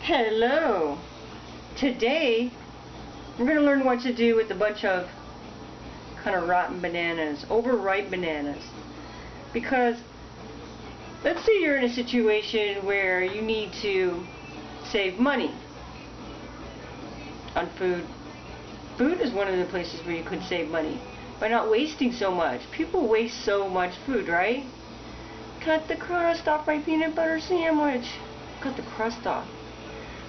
Hello! Today we're going to learn what to do with a bunch of kind of rotten bananas, overripe bananas. Because let's say you're in a situation where you need to save money on food. Food is one of the places where you could save money by not wasting so much. People waste so much food, right? Cut the crust off my peanut butter sandwich. Cut the crust off.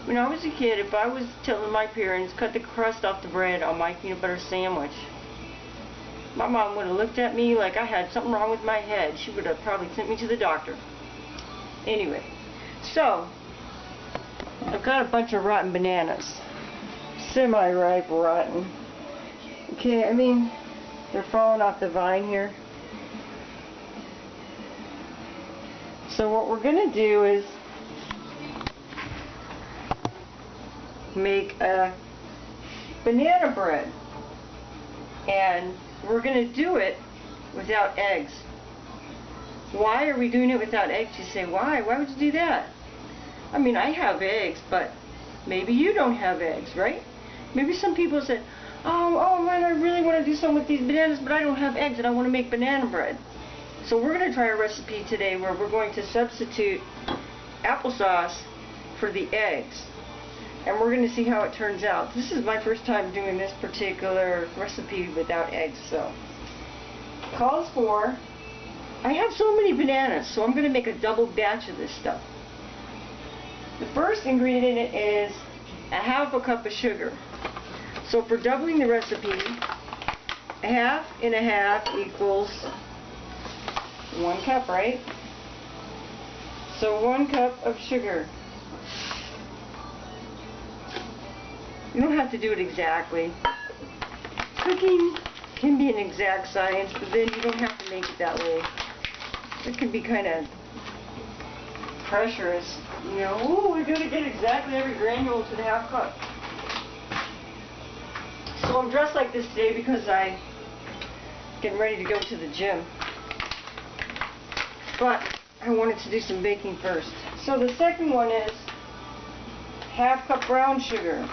When I was a kid, if I was telling my parents, cut the crust off the bread on my peanut butter sandwich, my mom would have looked at me like I had something wrong with my head. She would have probably sent me to the doctor. Anyway, so I've got a bunch of rotten bananas. Semi-ripe rotten. Okay, I mean, they're falling off the vine here. So what we're going to do is make a banana bread, and we're going to do it without eggs. Why are we doing it without eggs? You say, why would you do that? I mean, I have eggs, but maybe you don't have eggs, right? Maybe some people say, oh man, I really want to do something with these bananas, but I don't have eggs and I want to make banana bread. So we're going to try a recipe today where we're going to substitute applesauce for the eggs. And we're going to see how it turns out. This is my first time doing this particular recipe without eggs, so. Calls for, I have so many bananas, so I'm going to make a double batch of this stuff. The first ingredient is a half a cup of sugar. So for doubling the recipe, half and a half equals 1 cup, right? So 1 cup of sugar. You don't have to do it exactly. Cooking can be an exact science, but then you don't have to make it that way. It can be kind of pressurous. You know, ooh, we're going to get exactly every granule to the half cup. So I'm dressed like this today because I'm getting ready to go to the gym. But I wanted to do some baking first. So the second one is half cup brown sugar.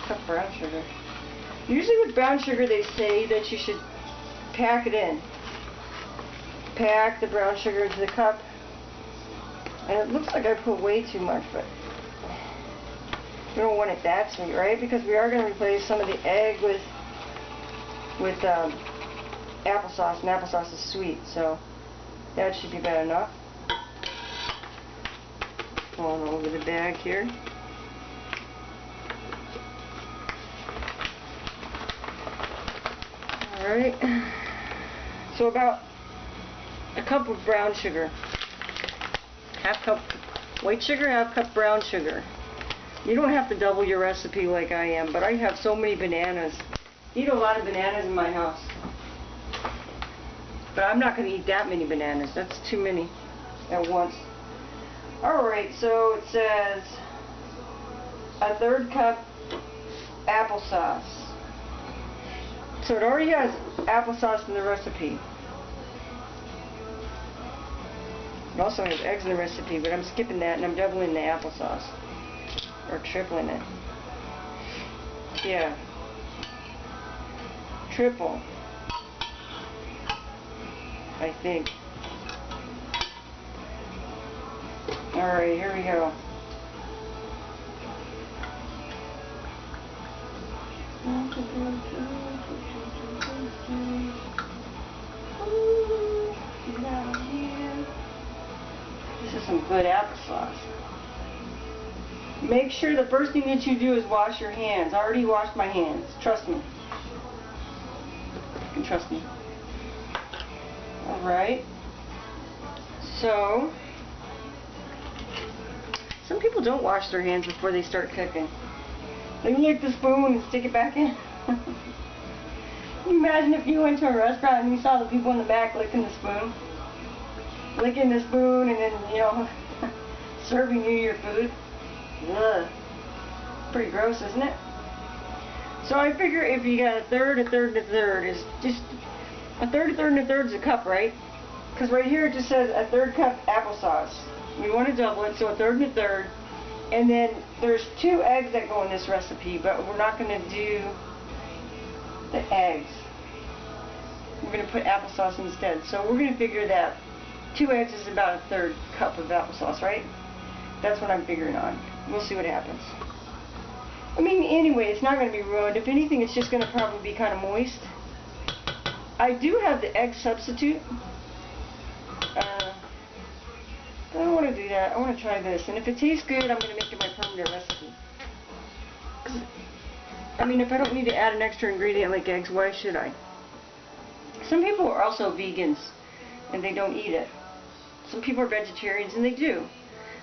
Cup brown sugar. Usually with brown sugar they say that you should pack it in. Pack the brown sugar into the cup. And it looks like I put way too much, but we don't want it that sweet, right? Because we are going to replace some of the egg with applesauce, and applesauce is sweet, so that should be bad enough. Going over the bag here. Alright, so about a cup of brown sugar. Half cup white sugar, half cup brown sugar. You don't have to double your recipe like I am, but I have so many bananas. I eat a lot of bananas in my house. But I'm not going to eat that many bananas. That's too many at once. Alright, so it says a 1/3 cup applesauce. So it already has applesauce in the recipe. It also has eggs in the recipe, but I'm skipping that and I'm doubling the applesauce. Or tripling it. Yeah. Triple. I think. Alright, here we go. This is some good applesauce. Make sure the first thing that you do is wash your hands. I already washed my hands. Trust me. You can trust me. Alright. So, some people don't wash their hands before they start cooking. They lick the spoon and stick it back in. Can you imagine if you went to a restaurant and you saw the people in the back licking the spoon? Licking the spoon and then, you know, serving you your food. Ugh. Pretty gross, isn't it? So I figure if you got a third, a third, and a third, is just a third, a third, and a third is a cup, right? Because right here it just says a 1/3 cup applesauce. We want to double it, so a 1/3 and a 1/3. And then there's 2 eggs that go in this recipe, but we're not going to do the eggs. We're going to put applesauce instead. So we're going to figure that 2 eggs is about a 1/3 cup of applesauce, right? That's what I'm figuring on. We'll see what happens. I mean, anyway, it's not going to be ruined. If anything, it's just going to probably be kind of moist. I do have the egg substitute. I don't want to do that. I want to try this. And if it tastes good, I'm going to make it my permanent recipe. I mean, if I don't need to add an extra ingredient like eggs, why should I? Some people are also vegans, and they don't eat it. Some people are vegetarians, and they do.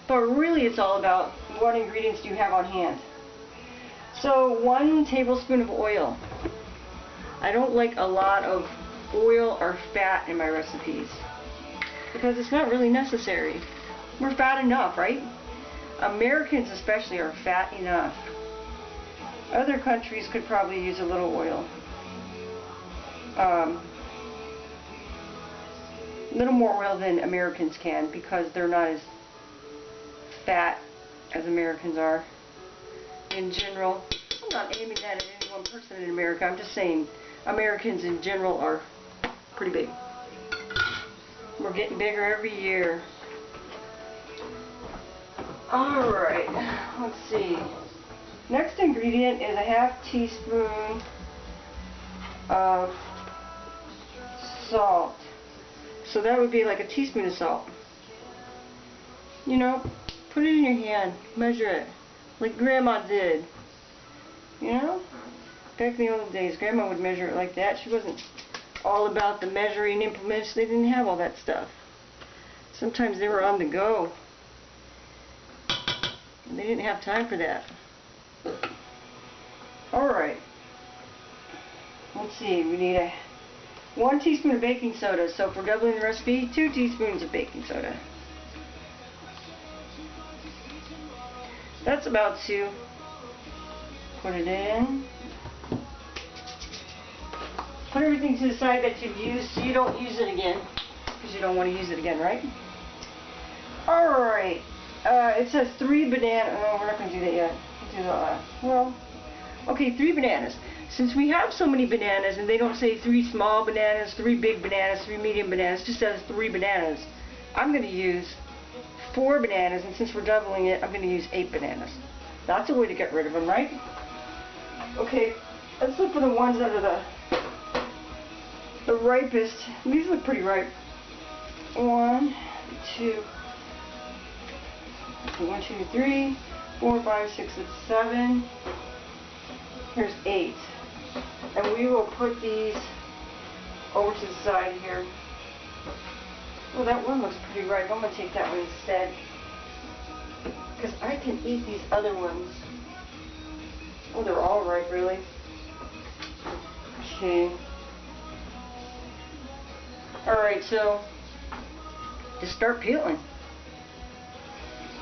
But really, it's all about what ingredients do you have on hand. So, 1 tablespoon of oil. I don't like a lot of oil or fat in my recipes, because it's not really necessary. We're fat enough, right? Americans especially are fat enough. Other countries could probably use a little oil. A little more oil than Americans can, because they're not as fat as Americans are in general. I'm not aiming that at any one person in America. I'm just saying Americans in general are pretty big. We're getting bigger every year. Alright, let's see. Next ingredient is a 1/2 teaspoon of salt. So that would be like a teaspoon of salt. You know, put it in your hand, measure it, like Grandma did. You know, back in the old days, Grandma would measure it like that. She wasn't all about the measuring implements. They didn't have all that stuff. Sometimes they were on the go, and they didn't have time for that. Alright, let's see, we need 1 teaspoon of baking soda. So if we're doubling the recipe, 2 teaspoons of baking soda. That's about 2. Put it in. Put everything to the side that you've used so you don't use it again, because you don't want to use it again, right? Alright, it says 3 bananas. Oh, we're not going to do that yet. We'll do that. Well, okay, 3 bananas. Since we have so many bananas, and they don't say 3 small bananas, 3 big bananas, 3 medium bananas, it just says 3 bananas. I'm going to use 4 bananas, and since we're doubling it, I'm going to use 8 bananas. That's a way to get rid of them, right? Okay, let's look for the ones that are the ripest. These look pretty ripe. 1, 2, 3, 4, 5, 6, 7. Here's 8. And we will put these over to the side here. Well, that one looks pretty ripe. I'm going to take that one instead, because I can eat these other ones. Oh, they're all ripe, really. Okay. Alright, so just start peeling.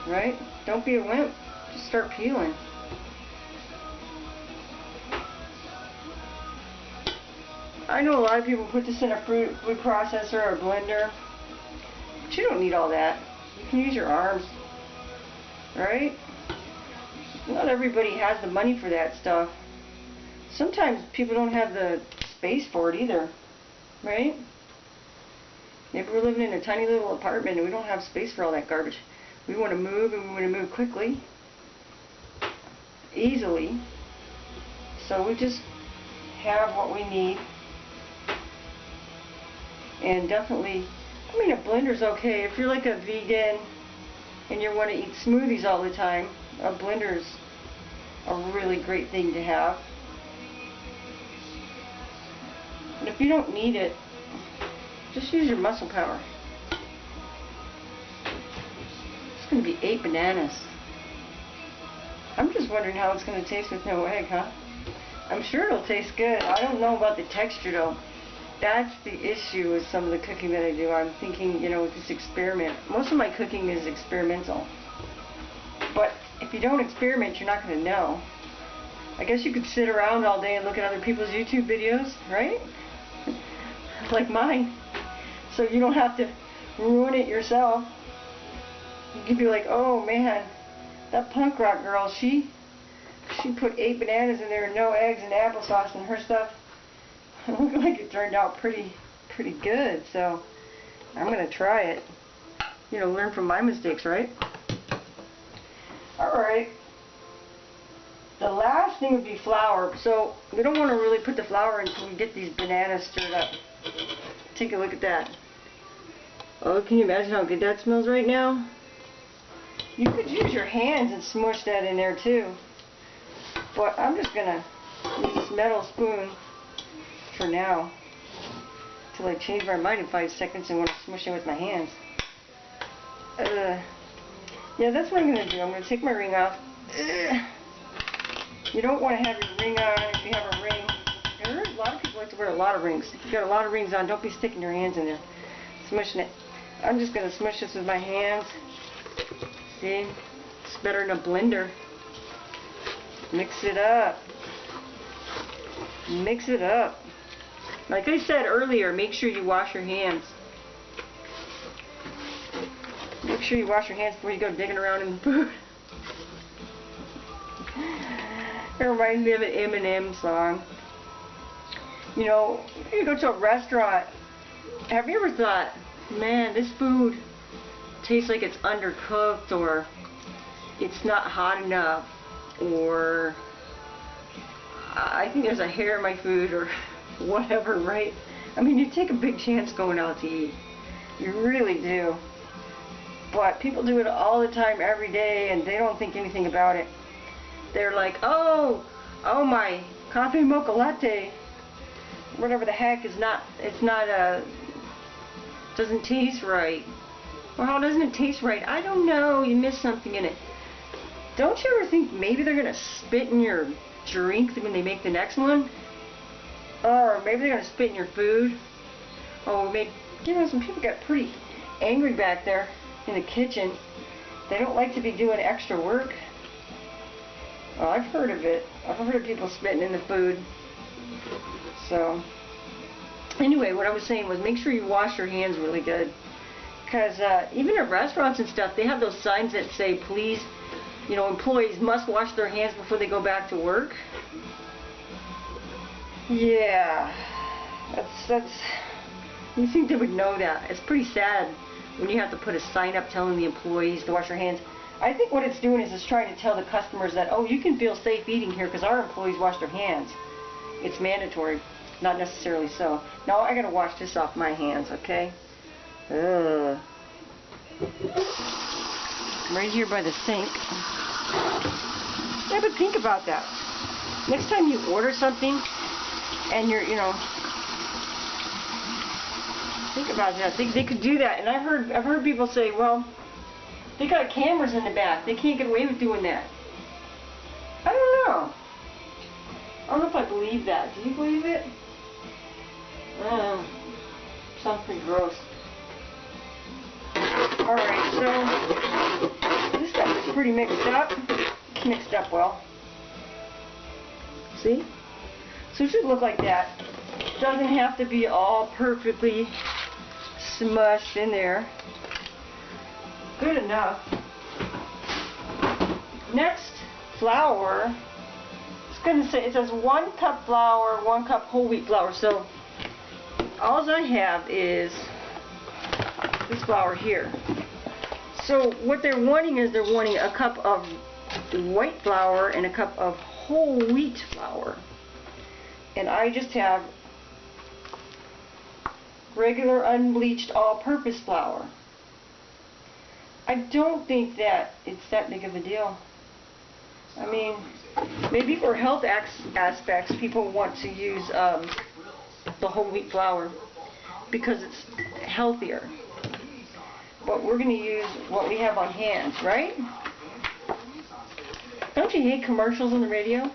Right? Don't be a wimp. Just start peeling. I know a lot of people put this in a food processor or a blender, but you don't need all that. You can use your arms, right? Not everybody has the money for that stuff. Sometimes people don't have the space for it either, right? Maybe we're living in a tiny little apartment and we don't have space for all that garbage. We want to move, and we want to move quickly, easily, so we just have what we need. And definitely, I mean, a blender's okay. If you're like a vegan and you want to eat smoothies all the time, a blender's a really great thing to have. And if you don't need it, just use your muscle power. It's going to be 8 bananas. I'm just wondering how it's going to taste with no egg, huh? I'm sure it'll taste good. I don't know about the texture though. That's the issue with some of the cooking that I do. I'm thinking, you know, with this experiment. Most of my cooking is experimental. But if you don't experiment, you're not going to know. I guess you could sit around all day and look at other people's YouTube videos, right? Like mine. so you don't have to ruin it yourself. You can be like, oh man, that punk rock girl, she put 8 bananas in there and no eggs and applesauce and her stuff. It looked like it turned out pretty good, so I'm gonna try it. You know, learn from my mistakes, right? Alright. The last thing would be flour. So we don't want to really put the flour in until we get these bananas stirred up. Take a look at that. Oh, can you imagine how good that smells right now? You could use your hands and smush that in there too. But I'm just gonna use this metal spoon for now. Till I change my mind in 5 seconds and want to smush it with my hands. Yeah, that's what I'm going to do. I'm going to take my ring off. You don't want to have your ring on if you have a ring. There are a lot of people like to wear a lot of rings. If you've got a lot of rings on, don't be sticking your hands in there. Smushing it. I'm just going to smush this with my hands. See? It's better than a blender. Mix it up. Mix it up. Like I said earlier, make sure you wash your hands. Make sure you wash your hands before you go digging around in the food. It reminds me of an Eminem song. You know, you go to a restaurant. Have you ever thought, man, this food tastes like it's undercooked, or it's not hot enough, or I think there's a hair in my food, or whatever, right? I mean, you take a big chance going out to eat. You really do. But people do it all the time, every day, and they don't think anything about it. They're like, oh my coffee mocha latte, whatever the heck, doesn't taste right. Well, how doesn't it taste right? I don't know, you missed something in it. Don't you ever think maybe they're gonna spit in your drink when they make the next one? Or maybe they're gonna spit in your food? Oh, maybe, you know, some people get pretty angry back there in the kitchen. They don't like to be doing extra work. Well, I've heard of it. I've heard of people spitting in the food. So, anyway, what I was saying was make sure you wash your hands really good. Because even at restaurants and stuff, they have those signs that say, please, you know, employees must wash their hands before they go back to work. Yeah, that's, you think they would know that. It's pretty sad when you have to put a sign up telling the employees to wash their hands. I think what it's doing is it's trying to tell the customers that, oh, you can feel safe eating here because our employees wash their hands. It's mandatory. Not necessarily so. Now I gotta wash this off my hands, okay? Ugh. I'm right here by the sink. Yeah, but think about that. Next time you order something and you're, you know, think about that. They could do that, and I've heard people say, well, they got cameras in the back. They can't get away with doing that. I don't know. I don't know if I believe that. Do you believe it? Sounds pretty gross. Alright, so this stuff is pretty mixed up. It's mixed up well. See? So it should look like that. It doesn't have to be all perfectly smushed in there. Good enough. Next, flour. It's going to say, it says 1 cup flour, 1 cup whole wheat flour. So all I have is this flour here. So what they're wanting is they're wanting a cup of white flour and a cup of whole wheat flour. And I just have regular unbleached all-purpose flour. I don't think that it's that big of a deal. I mean, maybe for health aspects, people want to use the whole wheat flour because it's healthier. But we're going to use what we have on hand, right? Don't you hate commercials on the radio?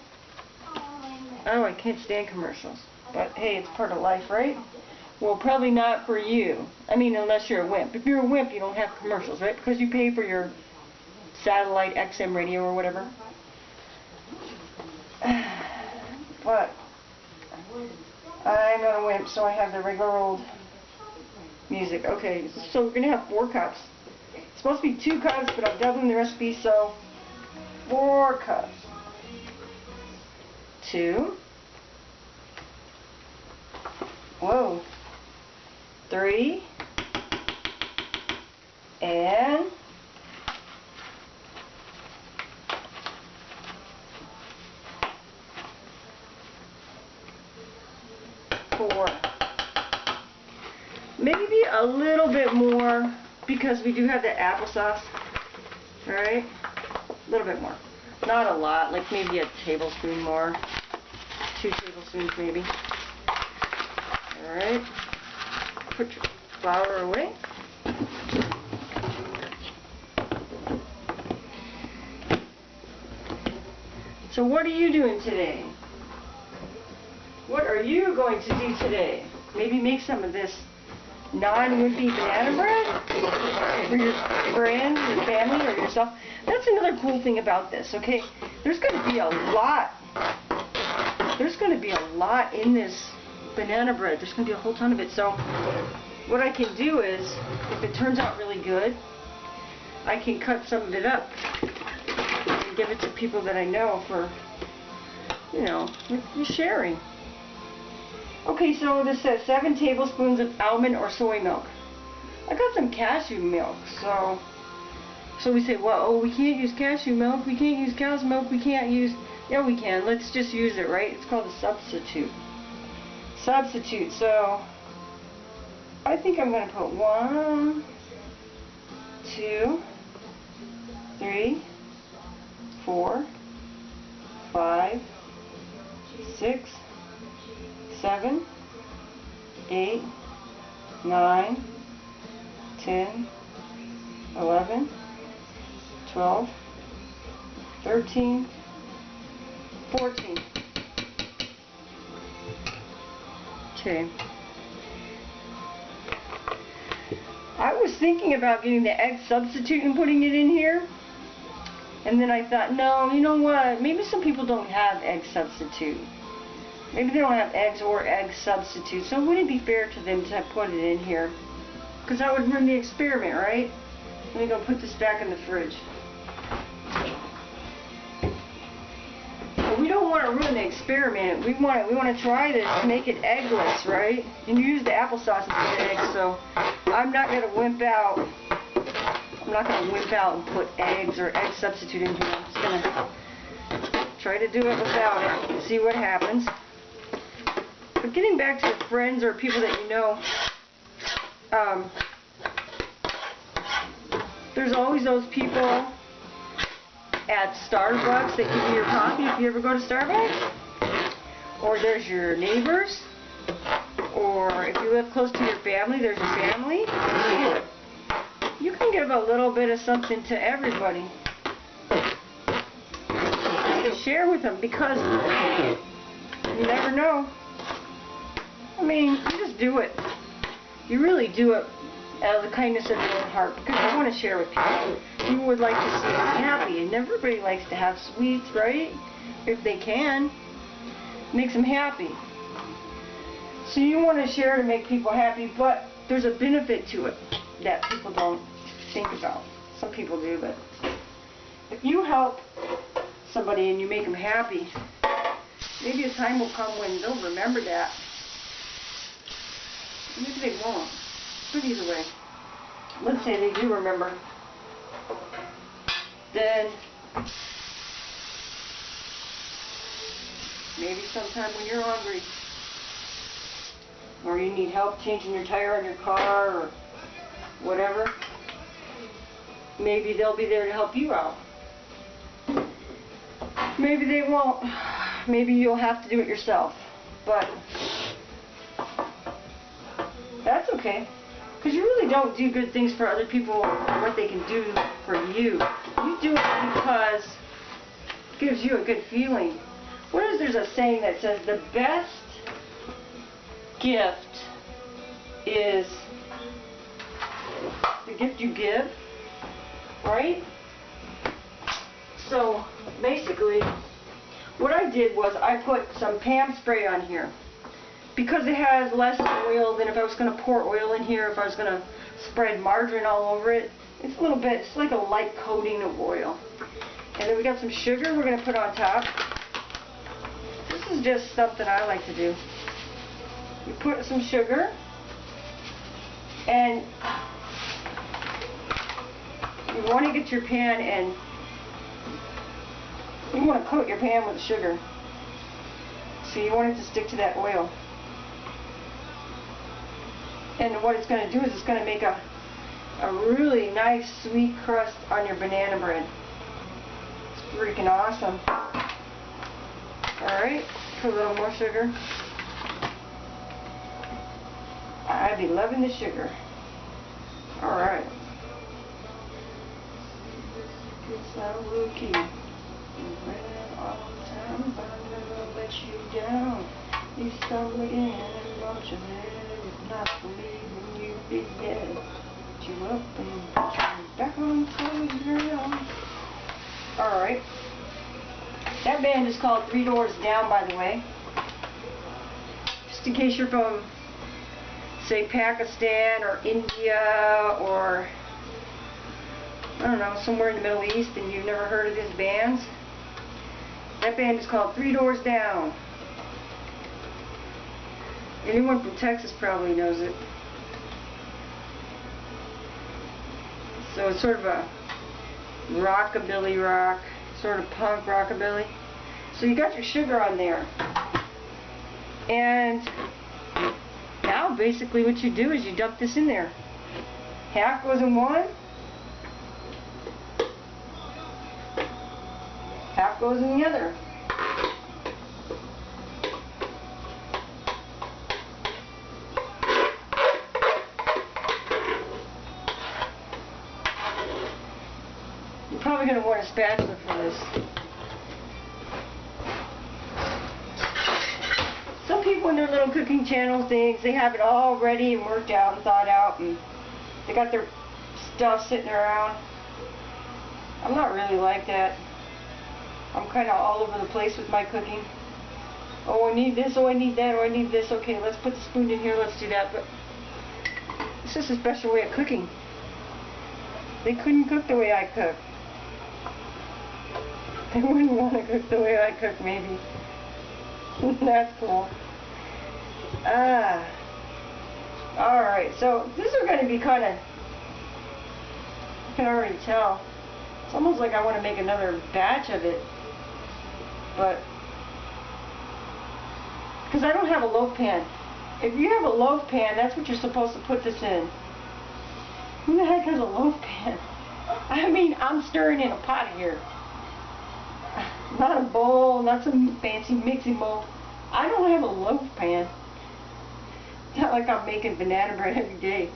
Oh, I can't stand commercials. But hey, it's part of life, right? Well, probably not for you. I mean, unless you're a wimp. If you're a wimp, you don't have commercials, right? Because you pay for your satellite XM radio or whatever. But I'm not a wimp, so I have the regular old music. Okay, so we're gonna have 4 cups. It's supposed to be 2 cups, but I'm doubling the recipe, so 4 cups. 2. Whoa. 3. And 4. Maybe a little bit more because we do have the applesauce. Alright? A little bit more. Not a lot, like maybe a tablespoon more. 2 tablespoons maybe. Alright. Put your flour away. So what are you doing today? What are you going to do today? Maybe make some of this non-wimpy banana bread for your friends, your family, or yourself. That's another cool thing about this, okay? There's going to be a lot. There's going to be a lot in this banana bread. There's going to be a whole ton of it. So what I can do is, if it turns out really good, I can cut some of it up and give it to people that I know for, you know, sharing. Okay, so this says 7 tablespoons of almond or soy milk. I got some cashew milk, so we say, well, oh, we can't use cashew milk, we can't use cow's milk, we can't use, yeah, we can, let's just use it, right? It's called a substitute. Substitute, so I think I'm going to put 1, 2, 3, 4, 5, 6, 7, 8, 9, 10, 11, 12, 13, 14. Okay. I was thinking about getting the egg substitute and putting it in here. And then I thought, no, you know what? Maybe some people don't have egg substitute. Maybe they don't have eggs or egg substitute, so it wouldn't be fair to them to put it in here. Because that would ruin the experiment, right? Let me go put this back in the fridge. But we don't want to ruin the experiment. We want to try this to make it eggless, right? And you use the applesauce instead of eggs, so I'm not going to wimp out. I'm not going to wimp out and put eggs or egg substitute in here. I'm just going to try to do it without it and see what happens. But getting back to friends or people that you know, there's always those people at Starbucks that give you your coffee if you ever go to Starbucks. Or there's your neighbors. Or if you live close to your family, there's your family. You can give a little bit of something to everybody. Share with them because you never know. I mean, you just do it. You really do it out of the kindness of your own heart because you want to share with people. You would like to see them happy, and everybody likes to have sweets, right? If they can. Makes them happy. So you want to share to make people happy, but there's a benefit to it that people don't think about. Some people do, but if you help somebody and you make them happy, maybe a time will come when they'll remember that. Maybe they won't. But either way, let's say they do remember. Then maybe sometime when you're hungry or you need help changing your tire on your car or whatever, maybe they'll be there to help you out. Maybe they won't. Maybe you'll have to do it yourself. But that's okay. Because you really don't do good things for other people or what they can do for you. You do it because it gives you a good feeling. There's a saying that says the best gift is the gift you give, right? So basically what I did was I put some Pam spray on here. because it has less oil than if I was going to pour oil in here, if I was going to spread margarine all over it. It's a little bit, it's like a light coating of oil. And then we got some sugar we're going to put on top. This is just something I like to do. You put some sugar, and you want to get your pan, and you want to coat your pan with sugar. So you want it to stick to that oil. And what it's going to do is it's going to make a really nice sweet crust on your banana bread. It's freaking awesome. Alright, put a little more sugar. I'd be loving the sugar. Alright. It's not a little key. You ran all the time, but I'm gonna let you down. You stumble again, and won't you live? If not for me, then you'd be dead. Put you up and put you back on top of your own. Alright. That band is called 3 Doors Down, by the way. Just in case you're from, say, Pakistan or India or, I don't know, somewhere in the Middle East and you've never heard of these bands. That band is called 3 Doors Down. Anyone from Texas probably knows it. So it's sort of a rockabilly rock, sort of punk rockabilly. So you got your sugar on there. And now basically what you do is you dump this in there. Half goes in one, half goes in the other. You're probably going to want a spatula for this. Some people in their little cooking channel things, they have it all ready and worked out and thought out, and they got their stuff sitting around. I'm not really like that. I'm kind of all over the place with my cooking. Oh, I need this, oh, I need that, oh, I need this. Okay, let's put the spoon in here, let's do that. But it's just a special way of cooking. They couldn't cook the way I cook. They wouldn't want to cook the way I cook, maybe. That's cool. Alright, so these are going to be kind of, you can already tell, it's almost like I want to make another batch of it, but, because I don't have a loaf pan. If you have a loaf pan, that's what you're supposed to put this in. Who the heck has a loaf pan? I mean, I'm stirring in a pot here. Not a bowl, not some fancy mixing bowl. I don't have a loaf pan. It's not like I'm making banana bread every day.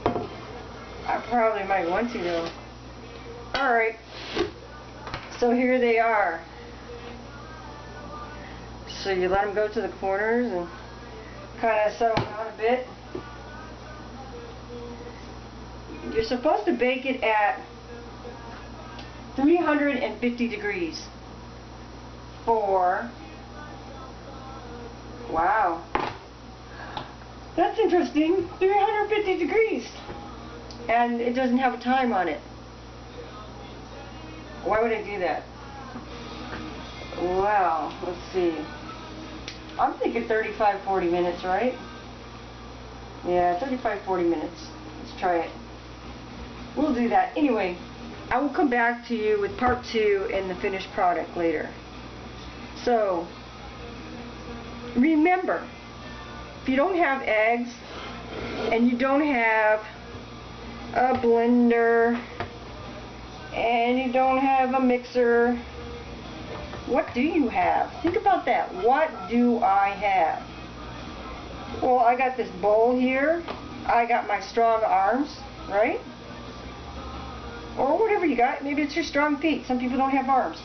I probably might want to though. Alright. So here they are. So you let them go to the corners and kind of settle down a bit. You're supposed to bake it at 350 degrees for, wow, that's interesting, 350 degrees, and it doesn't have a time on it. Why would I do that? Well, let's see, I'm thinking 35-40 minutes, right? Yeah, 35-40 minutes. Let's try it. We'll do that. Anyway, I will come back to you with part 2 and the finished product later. So, remember, if you don't have eggs and you don't have a blender and you don't have a mixer, what do you have? Think about that. What do I have? Well, I got this bowl here. I got my strong arms, right? Or whatever you got. Maybe it's your strong feet. Some people don't have arms.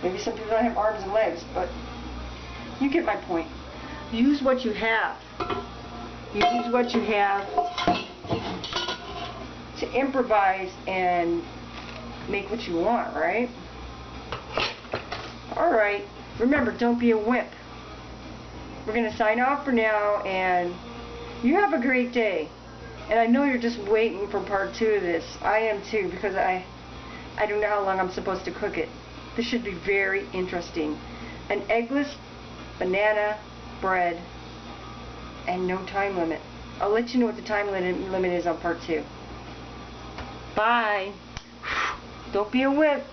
Maybe some people don't have arms and legs, but you get my point. Use what you have. Use what you have to improvise and make what you want, right? Alright. Remember, don't be a wimp. we're going to sign off for now, and you have a great day. And I know you're just waiting for part 2 of this. I am too, because I don't know how long I'm supposed to cook it. This should be very interesting. An eggless banana bread and no time limit. I'll let you know what the time limit is on part 2. Bye. Don't be a whip.